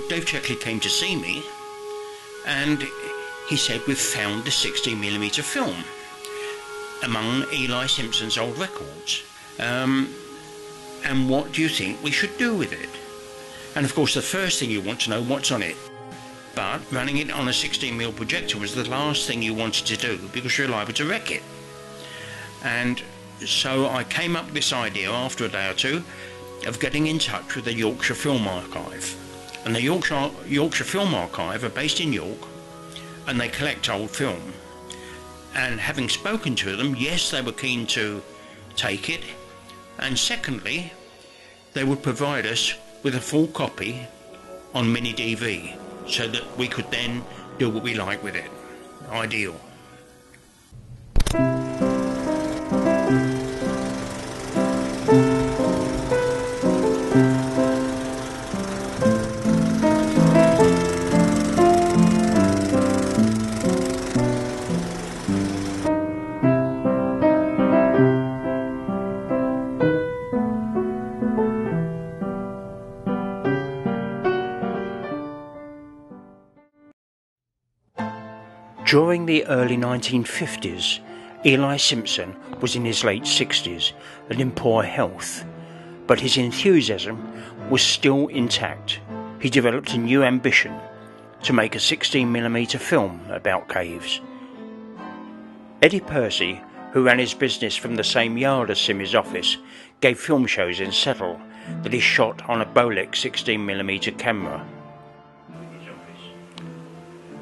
Dave Checkley came to see me, and he said, we've found the 16mm film among Eli Simpson's old records. And what do you think we should do with it? And of course the first thing you want to know what's on it. But running it on a 16mm projector was the last thing you wanted to do, because you're liable to wreck it. And so I came up with this idea after a day or two of getting in touch with the Yorkshire Film Archive. And the Yorkshire Film Archive are based in York, and they collect old film. And having spoken to them, yes, they were keen to take it, and secondly, they would provide us with a full copy on mini DV, so that we could then do what we like with it. Ideal. During the early 1950s, Eli Simpson was in his late 60s and in poor health, but his enthusiasm was still intact. He developed a new ambition to make a 16mm film about caves. Eddie Percy, who ran his business from the same yard as Simmy's office, gave film shows in Settle that he shot on a Bolex 16mm camera.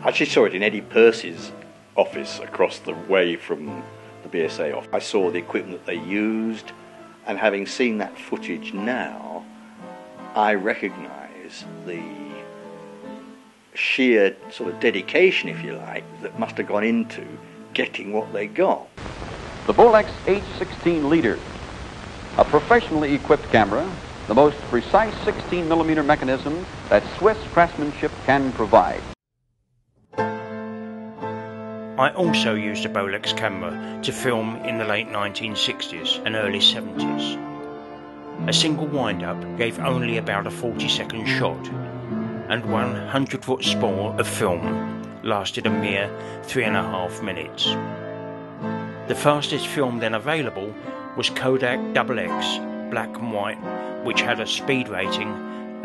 I actually saw it in Eddie Percy's office across the way from the BSA office. I saw the equipment that they used, and having seen that footage now, I recognise the sheer sort of dedication, if you like, that must have gone into getting what they got. The Bolex H16 Leader, a professionally equipped camera, the most precise 16mm mechanism that Swiss craftsmanship can provide. I also used a Bolex camera to film in the late 1960s and early 70s. A single wind-up gave only about a 40-second shot, and 100-foot spool of film lasted a mere 3.5 minutes. The fastest film then available was Kodak XX black and white, which had a speed rating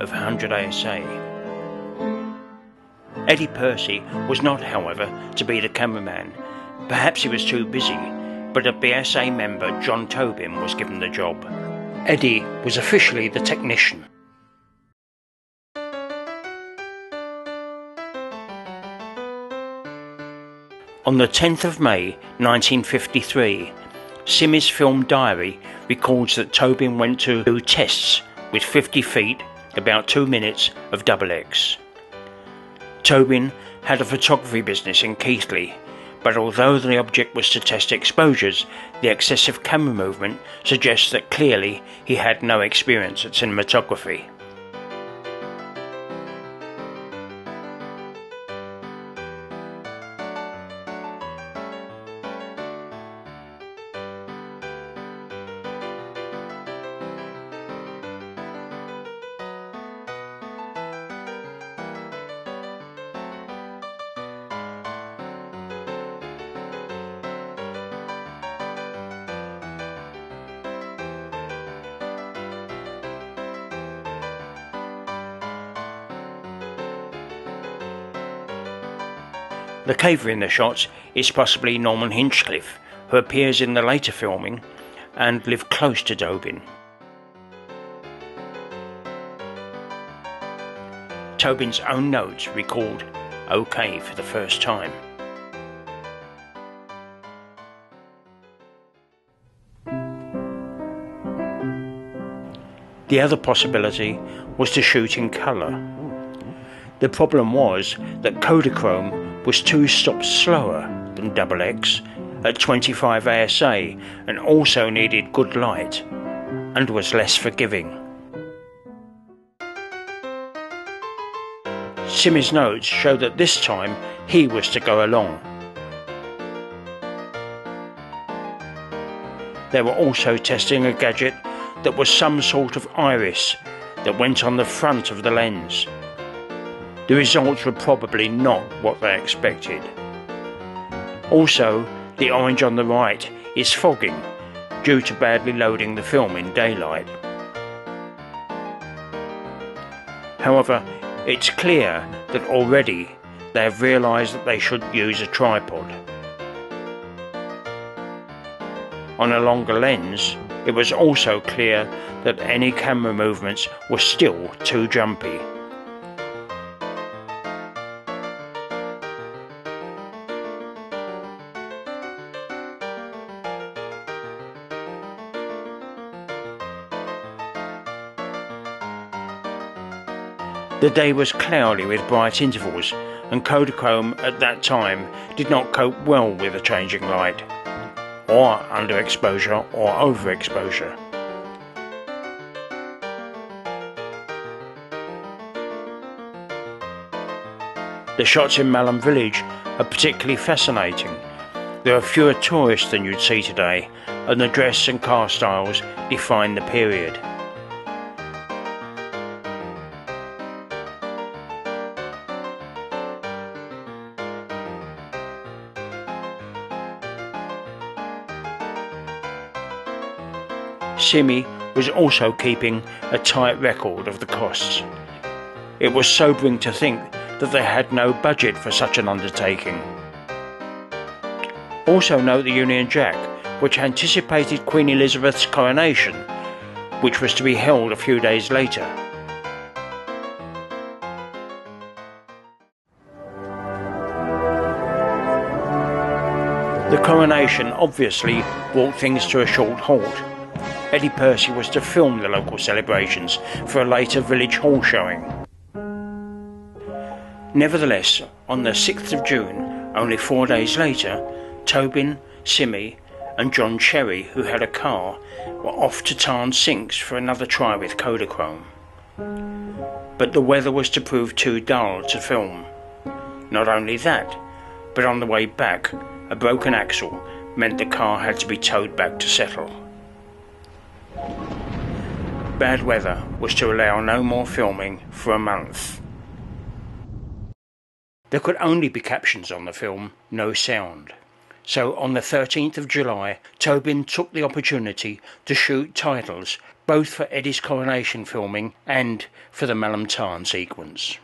of 100 ASA. Eddie Percy was not, however, to be the cameraman. Perhaps he was too busy, but a BSA member, John Tobin, was given the job. Eddie was officially the technician. On the 10th of May 1953, Simmy's film diary records that Tobin went to do tests with 50 feet, about 2 minutes, of XX. Tobin had a photography business in Keighley, but although the object was to test exposures, the excessive camera movement suggests that clearly he had no experience at cinematography. The caver in the shots is possibly Norman Hinchcliffe, who appears in the later filming and lived close to Tobin. Tobin's own notes recalled "OK" for the first time. The other possibility was to shoot in colour. The problem was that Kodachrome was 2 stops slower than XX at 25 ASA and also needed good light and was less forgiving. Simmy's notes show that this time he was to go along. They were also testing a gadget that was some sort of iris that went on the front of the lens. the results were probably not what they expected. Also, the orange on the right is fogging due to badly loading the film in daylight. However, it's clear that already they have realised that they should use a tripod. On a longer lens, it was also clear that any camera movements were still too jumpy. The day was cloudy with bright intervals, and Kodachrome at that time did not cope well with the changing light, or underexposure or overexposure. The shots in Malham village are particularly fascinating. There are fewer tourists than you'd see today, and the dress and car styles define the period. Simi was also keeping a tight record of the costs. It was sobering to think that they had no budget for such an undertaking. Also note the Union Jack, which anticipated Queen Elizabeth's coronation, which was to be held a few days later. The coronation obviously brought things to a short halt. Eddie Percy was to film the local celebrations for a later village hall showing. Nevertheless, on the 6th of June, only 4 days later, Tobin, Simi and John Cherry, who had a car, were off to Tarn Sinks for another try with Kodachrome. But the weather was to prove too dull to film. Not only that, but on the way back, a broken axle meant the car had to be towed back to settle. Bad weather was to allow no more filming for a month. There could only be captions on the film, no sound. So on the 13th of July, Tobin took the opportunity to shoot titles, both for Eddie's coronation filming and for the Malham Tarn sequence.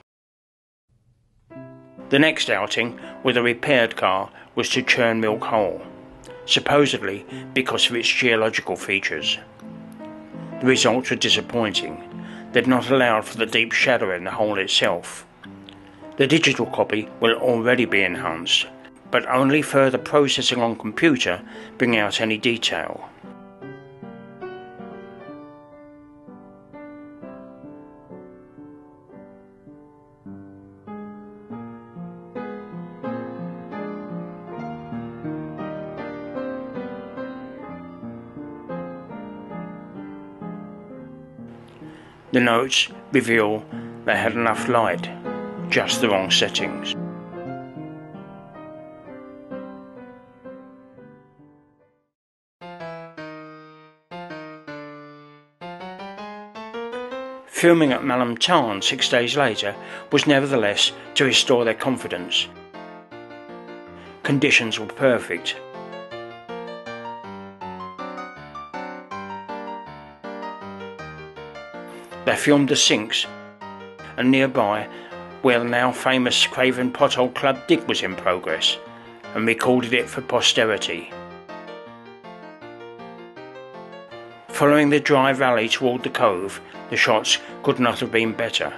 The next outing with a repaired car was to Churn Milk Hole, supposedly because of its geological features. The results were disappointing. They'd not allowed for the deep shadow in the hole itself. The digital copy will already be enhanced, but only further processing on computer bring out any detail. The notes reveal they had enough light, just the wrong settings. Filming at Malham Tarn 6 days later was nevertheless to restore their confidence. Conditions were perfect. They filmed the sinks, and nearby, where the now famous Craven Pothole Club dig was in progress, and recorded it for posterity. Following the dry valley toward the cove, the shots could not have been better.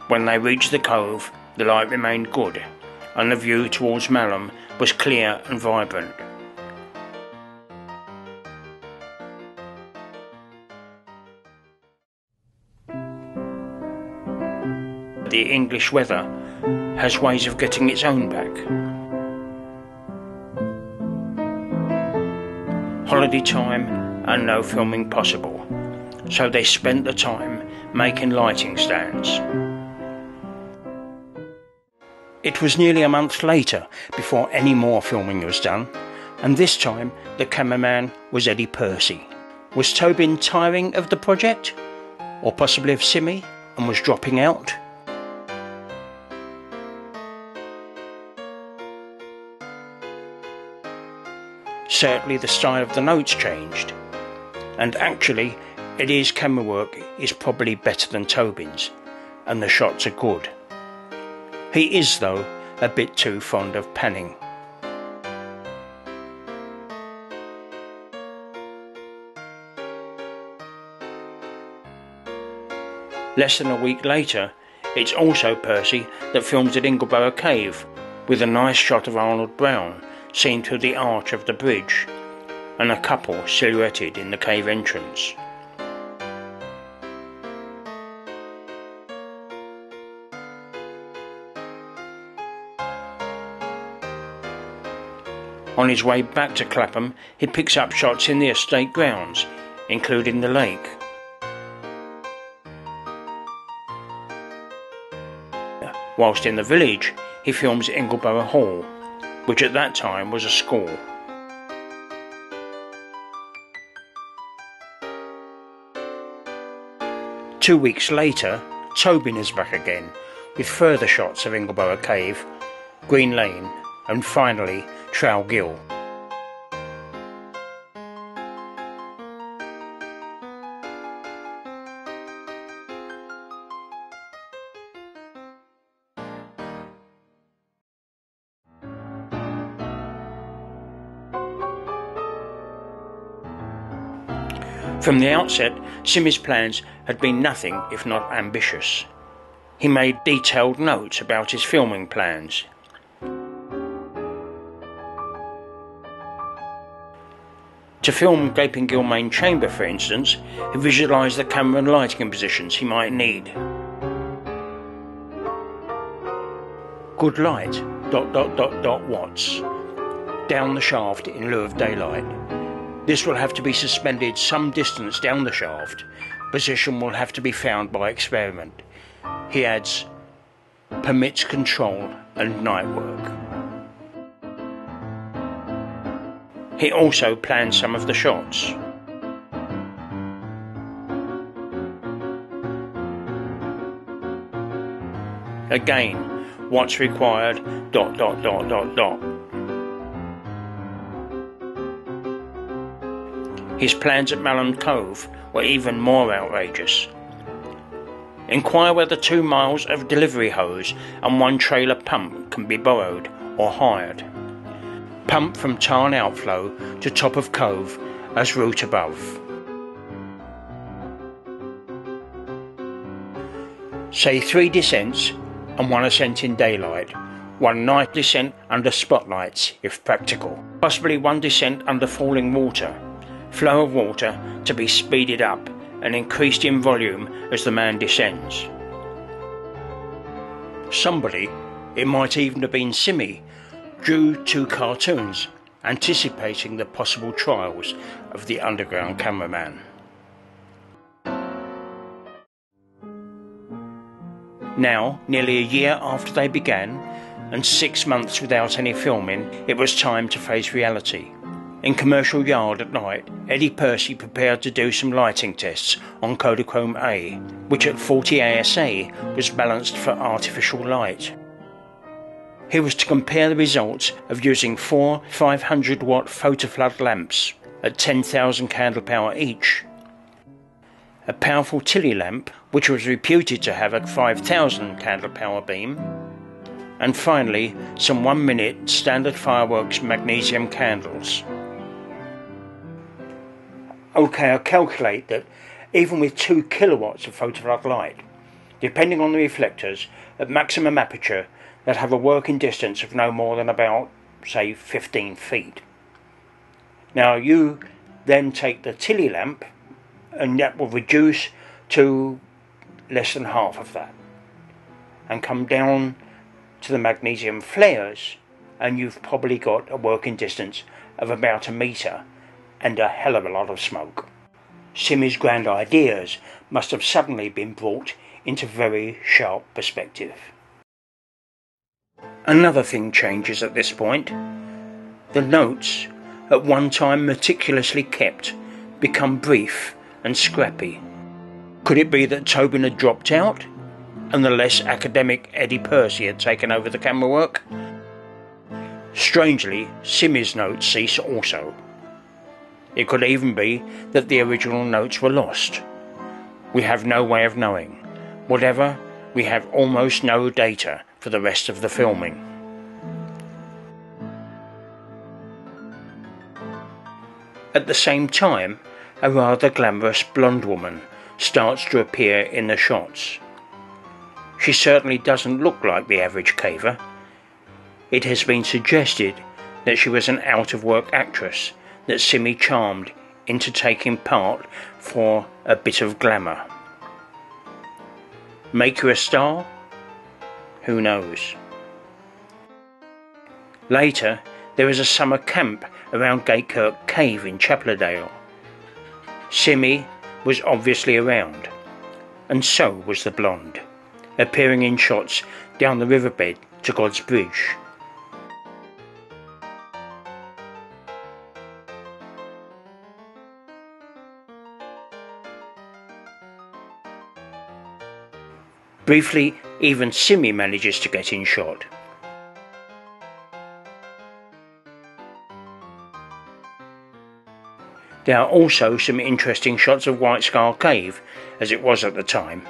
When they reached the cove, the light remained good, and the view towards Malham was clear and vibrant. The English weather has ways of getting its own back. Holiday time and no filming possible, so they spent the time making lighting stands. It was nearly a month later before any more filming was done, and this time the cameraman was Eddie Percy. Was Tobin tiring of the project? or possibly of Simmy, and was dropping out? Certainly the style of the notes changed, and actually Eddie's camera work is probably better than Tobin's, and the shots are good. He is, though, a bit too fond of panning. Less than a week later, it's also Percy that films at Ingleborough Cave, with a nice shot of Arnold Brown seen through the arch of the bridge, and a couple silhouetted in the cave entrance. On his way back to Clapham, he picks up shots in the estate grounds, including the lake. Whilst in the village, he films Ingleborough Hall, which at that time was a school. Two weeks later, Tobin is back again, with further shots of Ingleborough Cave, Green Lane, and finally Trowel Gill. From the outset, Simmy's plans had been nothing if not ambitious. He made detailed notes about his filming plans. To film Gaping Gill Main Chamber, for instance, he visualised the camera and lighting positions he might need. Good light, ... watts, down the shaft in lieu of daylight. This will have to be suspended some distance down the shaft. Position will have to be found by experiment. He adds, permits control and night work. He also planned some of the shots. Again, what's required, ... His plans at Malham Cove were even more outrageous. Inquire whether 2 miles of delivery hose and 1 trailer pump can be borrowed or hired. Pump from Tarn outflow to top of cove as route above. Say 3 descents and 1 ascent in daylight, 1 night descent under spotlights if practical, possibly 1 descent under falling water. Flow of water to be speeded up and increased in volume as the man descends. Somebody, it might even have been Simmy, drew 2 cartoons anticipating the possible trials of the underground cameraman. Now, nearly a year after they began, and 6 months without any filming, it was time to face reality. In Commercial Yard at night, Eddie Percy prepared to do some lighting tests on Kodachrome A, which at 40 ASA was balanced for artificial light. He was to compare the results of using 4 500-watt photoflood lamps at 10,000 candle power each, a powerful Tilly lamp which was reputed to have a 5,000 candle power beam, and finally some 1-minute standard fireworks magnesium candles. Okay, I'll calculate that even with 2 kilowatts of photoflood light, depending on the reflectors, at maximum aperture, they'd have a working distance of no more than about, say, 15 feet. Now you then take the Tilly lamp, and that will reduce to less than half of that, and come down to the magnesium flares, and you've probably got a working distance of about 1 metre and a hell of a lot of smoke. Simmy's grand ideas must have suddenly been brought into very sharp perspective. Another thing changes at this point. The notes, at one time meticulously kept, become brief and scrappy. Could it be that Tobin had dropped out and the less academic Eddie Percy had taken over the camera work? Strangely, Simmy's notes cease also. It could even be that the original notes were lost. We have no way of knowing. Whatever, we have almost no data for the rest of the filming. At the same time, a rather glamorous blonde woman starts to appear in the shots. She certainly doesn't look like the average caver. It has been suggested that she was an out-of-work actress that Simmy charmed into taking part for a bit of glamour. Make her a star? Who knows? Later, there is a summer camp around Gatekirk Cave in Chaplardale. Simmy was obviously around, and so was the blonde, appearing in shots down the riverbed to God's Bridge. Briefly, even Simmy manages to get in shot. There are also some interesting shots of White Skull Cave, as it was at the time.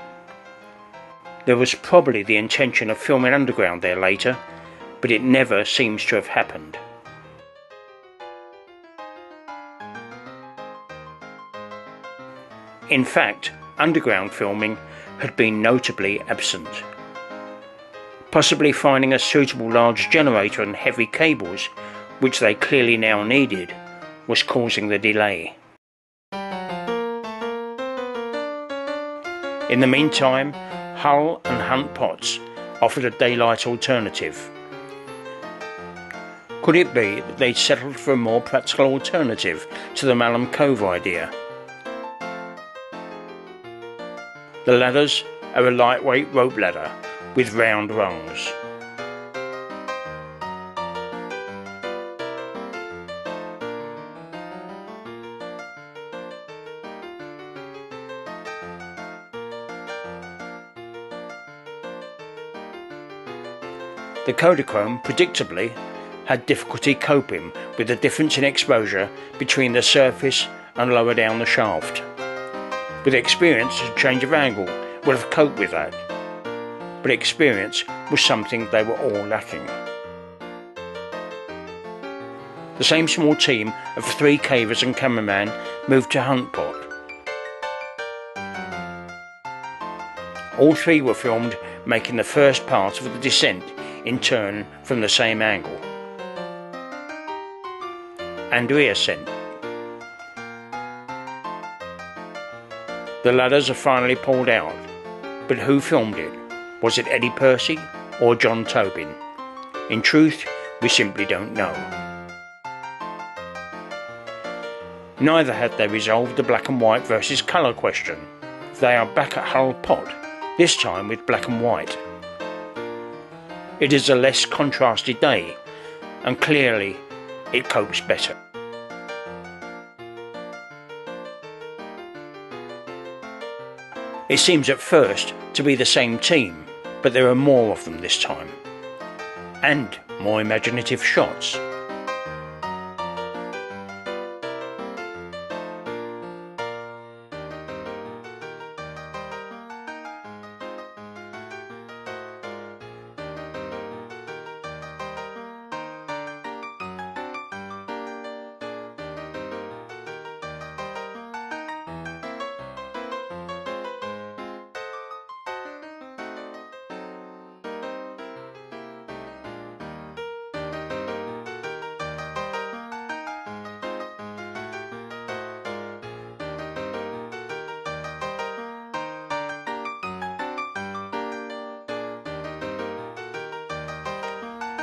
There was probably the intention of filming underground there later, but it never seems to have happened. In fact, underground filming had been notably absent. Possibly finding a suitable large generator and heavy cables, which they clearly now needed, was causing the delay. In the meantime, Hull and Hunt Potts offered a daylight alternative. Could it be that they'd settled for a more practical alternative to the Malham Cove idea? The ladders are a lightweight rope ladder with round rungs. The Kodachrome, predictably, had difficulty coping with the difference in exposure between the surface and lower down the shaft. With experience, a change of angle would have coped with that, but experience was something they were all lacking. The same small team of 3 cavers and cameraman moved to Hunt Pot. All 3 were filmed making the first part of the descent in turn from the same angle and reascent. The ladders are finally pulled out, but who filmed it? Was it Eddie Percy or John Tobin? In truth, we simply don't know. Neither had they resolved the black and white versus colour question. They are back at Hull Pot, this time with black and white. It is a less contrasted day, and clearly it copes better. It seems at first to be the same team, but there are more of them this time, and more imaginative shots.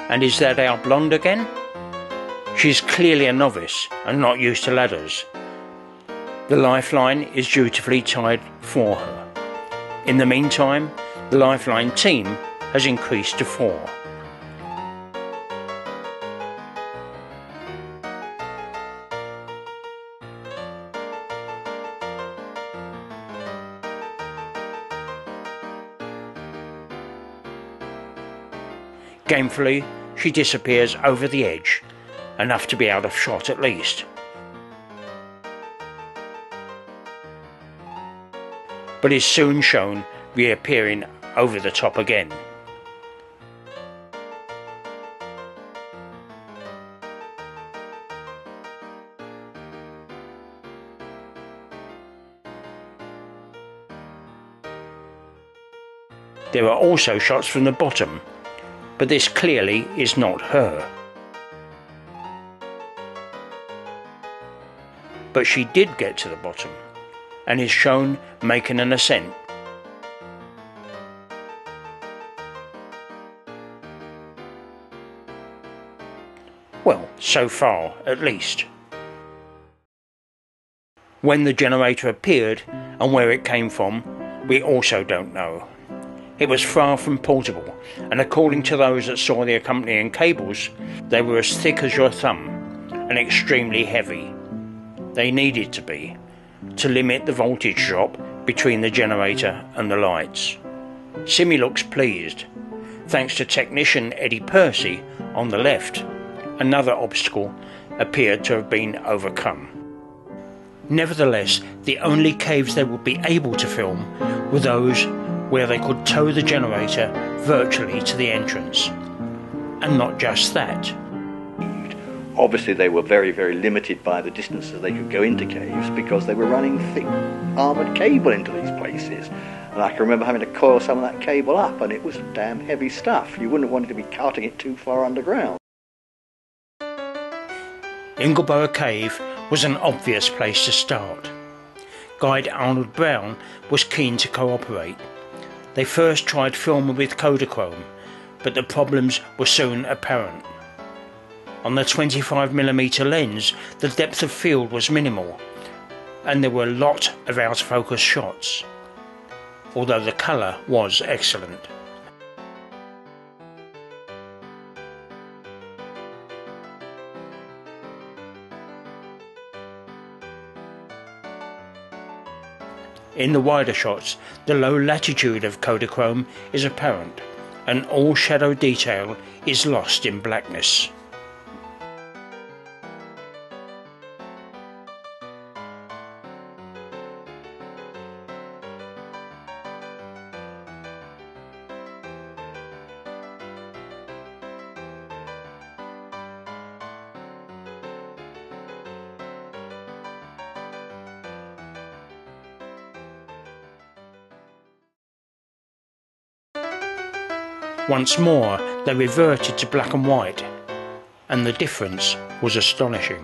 And is that our blonde again? She's clearly a novice and not used to ladders. The lifeline is dutifully tied for her. In the meantime, the lifeline team has increased to 4. Gamefully, she disappears over the edge, enough to be out of shot at least. But is soon shown reappearing over the top again. There are also shots from the bottom, but this clearly is not her. But she did get to the bottom, and is shown making an ascent. Well, so far at least. When the generator appeared and where it came from, we also don't know. It was far from portable, and according to those that saw the accompanying cables, they were as thick as your thumb and extremely heavy. They needed to be, to limit the voltage drop between the generator and the lights. Simi looks pleased. Thanks to technician Eddie Percy on the left, another obstacle appeared to have been overcome. Nevertheless, the only caves they would be able to film were those where they could tow the generator virtually to the entrance. And not just that. Obviously they were very, very limited by the distances they could go into caves because they were running thick armoured cable into these places. And I can remember having to coil some of that cable up, and it was damn heavy stuff. You wouldn't want to be carting it too far underground. Ingleborough Cave was an obvious place to start. Guide Arnold Brown was keen to cooperate. They first tried filming with Kodachrome, but the problems were soon apparent. On the 25mm lens, the depth of field was minimal, and there were a lot of out-of-focus shots, although the colour was excellent. In the wider shots, the low latitude of Kodachrome is apparent, and all shadow detail is lost in blackness. Once more they reverted to black and white, and the difference was astonishing.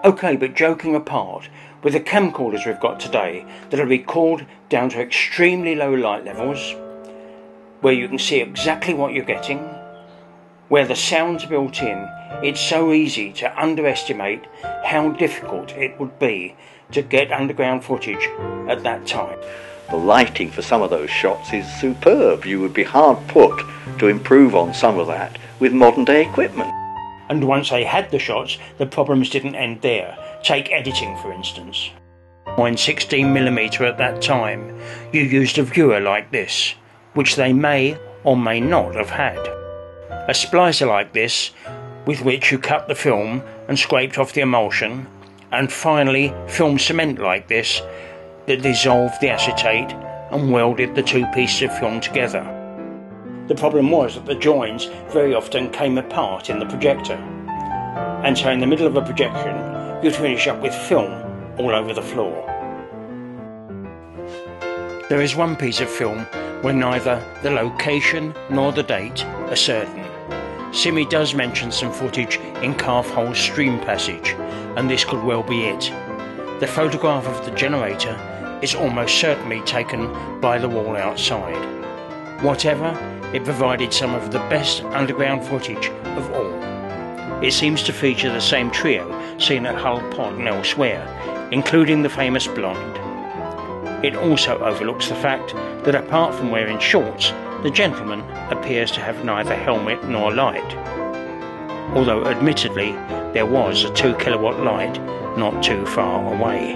Okay, but joking apart, with the camcorders we've got today that'll record down to extremely low light levels, where you can see exactly what you're getting, where the sound's built in, it's so easy to underestimate how difficult it would be to get underground footage at that time. The lighting for some of those shots is superb. You would be hard put to improve on some of that with modern day equipment. And once they had the shots, the problems didn't end there. Take editing, for instance. On 16mm at that time, you used a viewer like this, which they may or may not have had. A splicer like this, with which you cut the film and scraped off the emulsion, and finally film cement like this that dissolved the acetate and welded the two pieces of film together. The problem was that the joins very often came apart in the projector, and so in the middle of a projection you'd finish up with film all over the floor. There is one piece of film where neither the location nor the date are certain. Simi does mention some footage in Calf Hole Stream Passage, and this could well be it. The photograph of the generator is almost certainly taken by the wall outside. Whatever, it provided some of the best underground footage of all. It seems to feature the same trio seen at Hull Pod and elsewhere, including the famous blonde. It also overlooks the fact that apart from wearing shorts, the gentleman appears to have neither helmet nor light, although admittedly there was a 2 kilowatt light not too far away.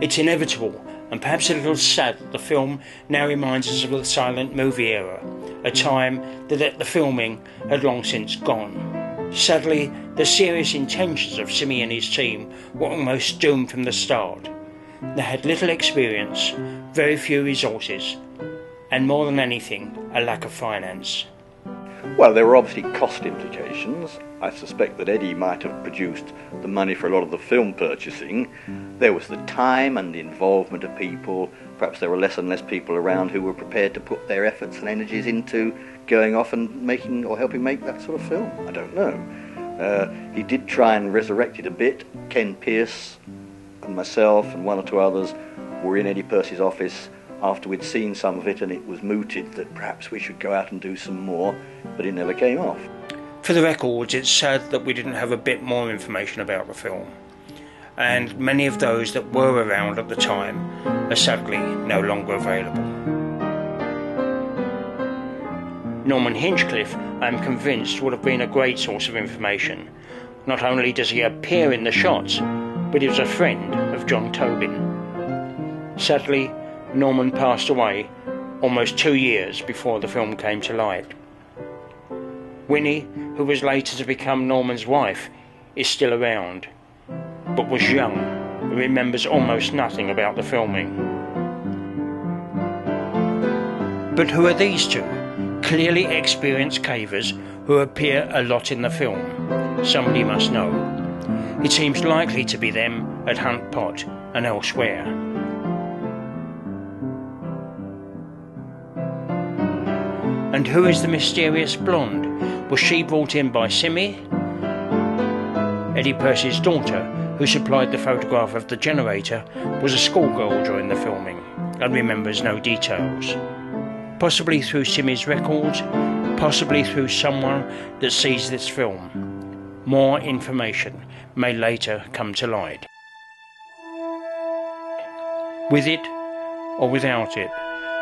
It's inevitable, and perhaps a little sad, that the film now reminds us of the silent movie era, a time that the filming had long since gone. Sadly, the serious intentions of Simi and his team were almost doomed from the start. They had little experience, very few resources, and more than anything, a lack of finance. Well, there were obviously cost implications. I suspect that Eddie might have produced the money for a lot of the film purchasing. There was the time and the involvement of people. Perhaps there were less and less people around who were prepared to put their efforts and energies into going off and making or helping make that sort of film. I don't know. He did try and resurrect it a bit. Ken Pierce and myself and one or two others were in Eddie Purce's office after we'd seen some of it, and it was mooted that perhaps we should go out and do some more, but it never came off. For the records, it's sad that we didn't have a bit more information about the film, and many of those that were around at the time are sadly no longer available. Norman Hinchcliffe, I am convinced, would have been a great source of information. Not only does he appear in the shots, but he was a friend of John Tobin. Sadly, Norman passed away almost 2 years before the film came to light. Winnie, who was later to become Norman's wife, is still around, but was young and remembers almost nothing about the filming. But who are these two? Clearly experienced cavers who appear a lot in the film. Somebody must know. It seems likely to be them at Hunt Pot and elsewhere. And who is the mysterious blonde? Was she brought in by Simi? Eddie Purce's daughter, who supplied the photograph of the generator, was a schoolgirl during the filming and remembers no details. Possibly through Simi's records, possibly through someone that sees this film. More information may later come to light. With it or without it,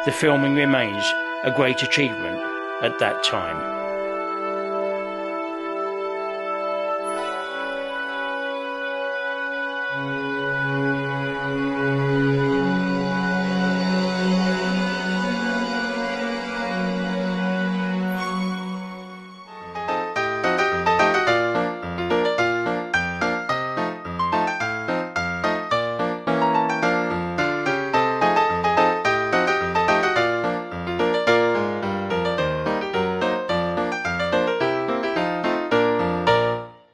the filming remains a great achievement at that time.